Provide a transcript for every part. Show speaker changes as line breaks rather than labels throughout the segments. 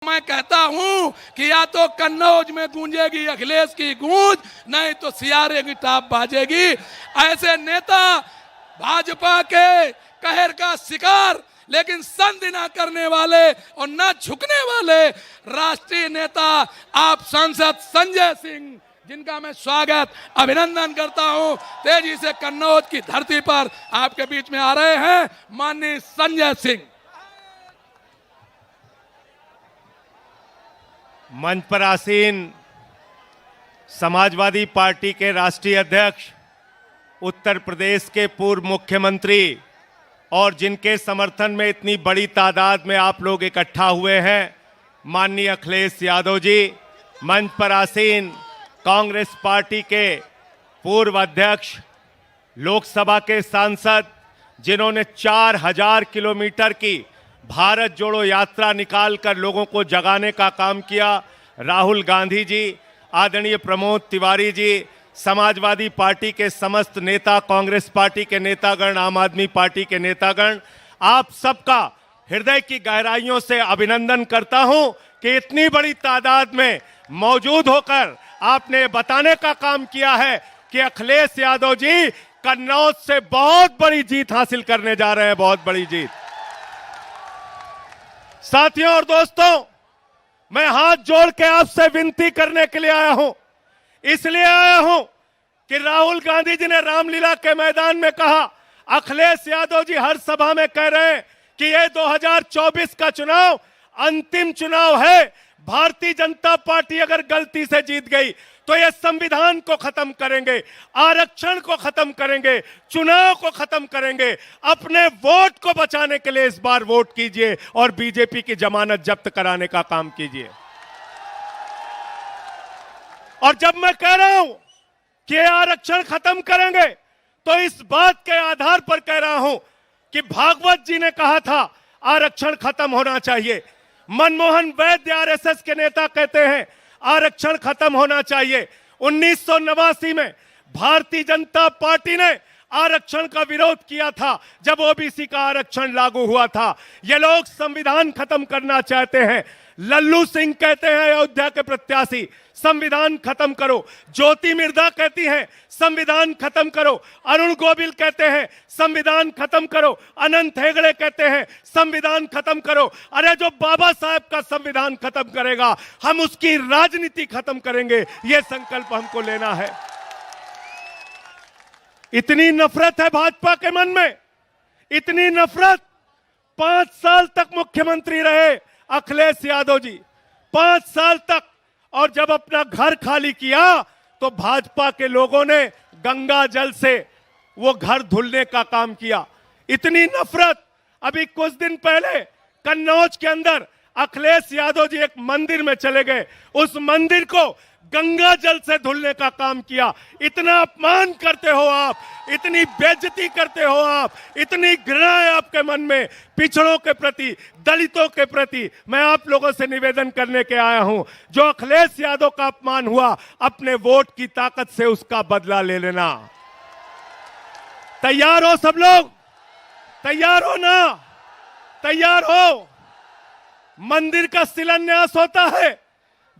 मैं कहता हूं कि या तो कन्नौज में गूंजेगी अखिलेश की गूंज, नहीं तो सियारे की टाप बाजेगी। ऐसे नेता भाजपा के कहर का शिकार, लेकिन संधि ना करने वाले और ना झुकने वाले राष्ट्रीय नेता आप सांसद संजय सिंह, जिनका मैं स्वागत अभिनंदन करता हूं, तेजी से कन्नौज की धरती पर आपके बीच में आ रहे हैं माननीय संजय सिंह।
मंच पर आसीन समाजवादी पार्टी के राष्ट्रीय अध्यक्ष, उत्तर प्रदेश के पूर्व मुख्यमंत्री और जिनके समर्थन में इतनी बड़ी तादाद में आप लोग इकट्ठा हुए हैं, माननीय अखिलेश यादव जी। मंच पर आसीन कांग्रेस पार्टी के पूर्व अध्यक्ष, लोकसभा के सांसद, जिन्होंने 4000 किलोमीटर की भारत जोड़ो यात्रा निकालकर लोगों को जगाने का काम किया, राहुल गांधी जी, आदरणीय प्रमोद तिवारी जी, समाजवादी पार्टी के समस्त नेता, कांग्रेस पार्टी के नेतागण, आम आदमी पार्टी के नेतागण, आप सबका हृदय की गहराइयों से अभिनंदन करता हूं कि इतनी बड़ी तादाद में मौजूद होकर आपने बताने का काम किया है कि अखिलेश यादव जी कन्नौज से बहुत बड़ी जीत हासिल करने जा रहे हैं, बहुत बड़ी जीत। साथियों और दोस्तों, मैं हाथ जोड़ के आपसे विनती करने के लिए आया हूं, इसलिए आया हूं कि राहुल गांधी जी ने रामलीला के मैदान में कहा, अखिलेश यादव जी हर सभा में कह रहे हैं कि ये 2024 का चुनाव अंतिम चुनाव है। भारतीय जनता पार्टी अगर गलती से जीत गई तो ये संविधान को खत्म करेंगे, आरक्षण को खत्म करेंगे, चुनाव को खत्म करेंगे। अपने वोट को बचाने के लिए इस बार वोट कीजिए और बीजेपी की जमानत जब्त कराने का काम कीजिए। और जब मैं कह रहा हूं कि आरक्षण खत्म करेंगे तो इस बात के आधार पर कह रहा हूं कि भागवत जी ने कहा था आरक्षण खत्म होना चाहिए। मनमोहन वैद्य आरएसएस के नेता कहते हैं आरक्षण खत्म होना चाहिए। 1989 में भारतीय जनता पार्टी ने आरक्षण का विरोध किया था जब ओबीसी का आरक्षण लागू हुआ था। ये लोग संविधान खत्म करना चाहते हैं। लल्लू सिंह कहते हैं, अयोध्या के प्रत्याशी, संविधान खत्म करो। ज्योति मिर्धा कहती हैं संविधान खत्म करो। अरुण गोविल कहते हैं संविधान खत्म करो। अनंत हेगड़े कहते हैं संविधान खत्म करो। अरे जो बाबा साहब का संविधान खत्म करेगा, हम उसकी राजनीति खत्म करेंगे, यह संकल्प हमको लेना है। इतनी नफरत है भाजपा के मन में, इतनी नफरत। 5 साल तक मुख्यमंत्री रहे अखिलेश यादव जी, 5 साल तक। और जब अपना घर खाली किया तो भाजपा के लोगों ने गंगा जल से वो घर धुलने का काम किया। इतनी नफरत। अभी कुछ दिन पहले कन्नौज के अंदर अखिलेश यादव जी एक मंदिर में चले गए, उस मंदिर को गंगा जल से धुलने का काम किया। इतना अपमान करते हो आप, इतनी बेइज्जती करते हो आप, इतनी घृणा है आपके मन में पिछड़ों के प्रति, दलितों के प्रति। मैं आप लोगों से निवेदन करने के आया हूं, जो अखिलेश यादव का अपमान हुआ, अपने वोट की ताकत से उसका बदला ले लेना। तैयार हो सब लोग? तैयार हो ना? तैयार हो? मंदिर का शिलान्यास होता है,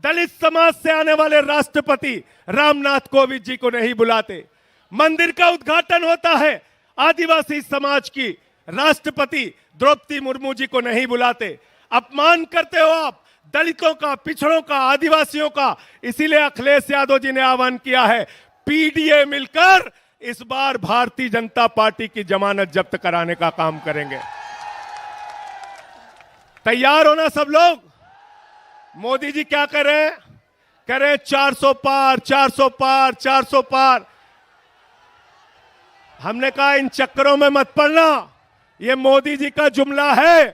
दलित समाज से आने वाले राष्ट्रपति रामनाथ कोविंद जी को नहीं बुलाते। मंदिर का उद्घाटन होता है, आदिवासी समाज की राष्ट्रपति द्रौपदी मुर्मू जी को नहीं बुलाते। अपमान करते हो आप दलितों का, पिछड़ों का, आदिवासियों का। इसीलिए अखिलेश यादव जी ने आह्वान किया है, पीडीए मिलकर इस बार भारतीय जनता पार्टी की जमानत जब्त कराने का काम करेंगे। तैयार हो ना सब लोग? मोदी जी क्या कर रहे हैं? कह रहे हैं 400 पार, 400 पार, 400 पार। हमने कहा इन चक्करों में मत पड़ना, ये मोदी जी का जुमला है।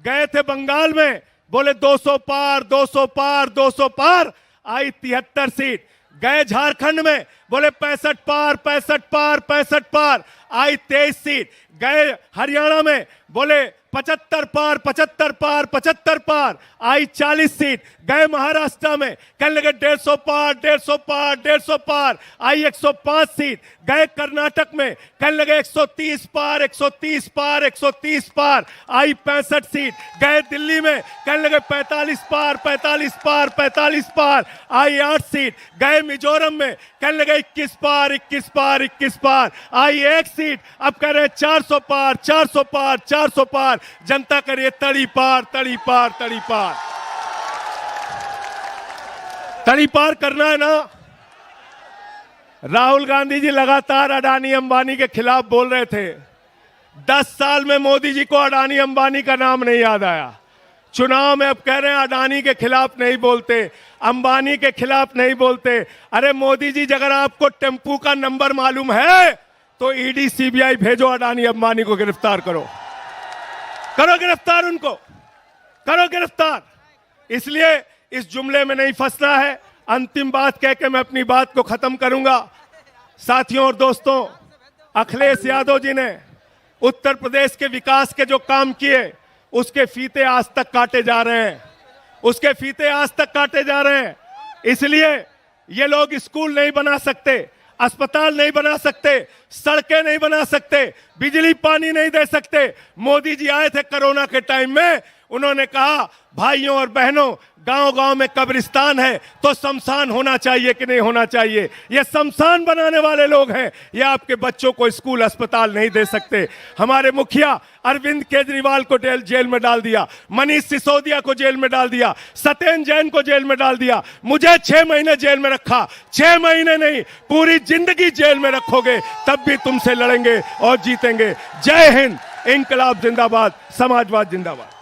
गए थे बंगाल में, बोले 200 पार, 200 पार, 200 पार, आई 73 सीट। गए झारखंड में, बोले 65 पार, 65 पार, 65 पार, आई 23 सीट। गए हरियाणा में बोले 75 पार 75 पार 75 पार, आई 40 सीट। गए महाराष्ट्र में कहने लगे 150 पार 150 पार 150 पार, आई 105 सीट। गए कर्नाटक में कहने लगे 130 पार 130 पार 130 पार, आई 65 सीट। गए दिल्ली में कहने लगे 45 पार 45 पार 45 पार, आई 8 सीट। गए मिजोरम में कहने लगे 21 पार 21 पार 21 पार, आई 1 सीट। अब कह रहे हैं 400 पार 400 पार 400 पार। जनता करिए तड़ी पार तड़ी पार तड़ी पार। तड़ी पार करना है ना। राहुल गांधी जी लगातार अडानी अंबानी के खिलाफ बोल रहे थे। 10 साल में मोदी जी को अडानी अंबानी का नाम नहीं याद आया। चुनाव में अब कह रहे हैं अडानी के खिलाफ नहीं बोलते, अंबानी के खिलाफ नहीं बोलते। अरे मोदी जी, अगर आपको टेम्पू का नंबर मालूम है तो ईडी सीबीआई भेजो, अडानी अंबानी को गिरफ्तार करो। करो गिरफ्तार, उनको करो गिरफ्तार। इसलिए इस जुमले में नहीं फंसना है। अंतिम बात कह के मैं अपनी बात को खत्म करूंगा। साथियों और दोस्तों, अखिलेश यादव जी ने उत्तर प्रदेश के विकास के जो काम किए उसके फीते आज तक काटे जा रहे हैं, उसके फीते आज तक काटे जा रहे हैं। इसलिए ये लोग स्कूल नहीं बना सकते, अस्पताल नहीं बना सकते, सड़कें नहीं बना सकते, बिजली पानी नहीं दे सकते। मोदी जी आए थे कोरोना के टाइम में, उन्होंने कहा भाइयों और बहनों, गांव-गांव में कब्रिस्तान है तो शमशान होना चाहिए कि नहीं होना चाहिए। ये शमशान बनाने वाले लोग हैं। ये आपके बच्चों को स्कूल अस्पताल नहीं दे सकते। हमारे मुखिया अरविंद केजरीवाल को जेल में डाल दिया, मनीष सिसोदिया को जेल में डाल दिया, सत्येंद्र जैन को जेल में डाल दिया। मुझे 6 महीने जेल में रखा। 6 महीने नहीं, पूरी जिंदगी जेल में रखोगे तब भी तुमसे लड़ेंगे और जीतेंगे। जय हिंद, इंकलाब जिंदाबाद, समाजवाद जिंदाबाद।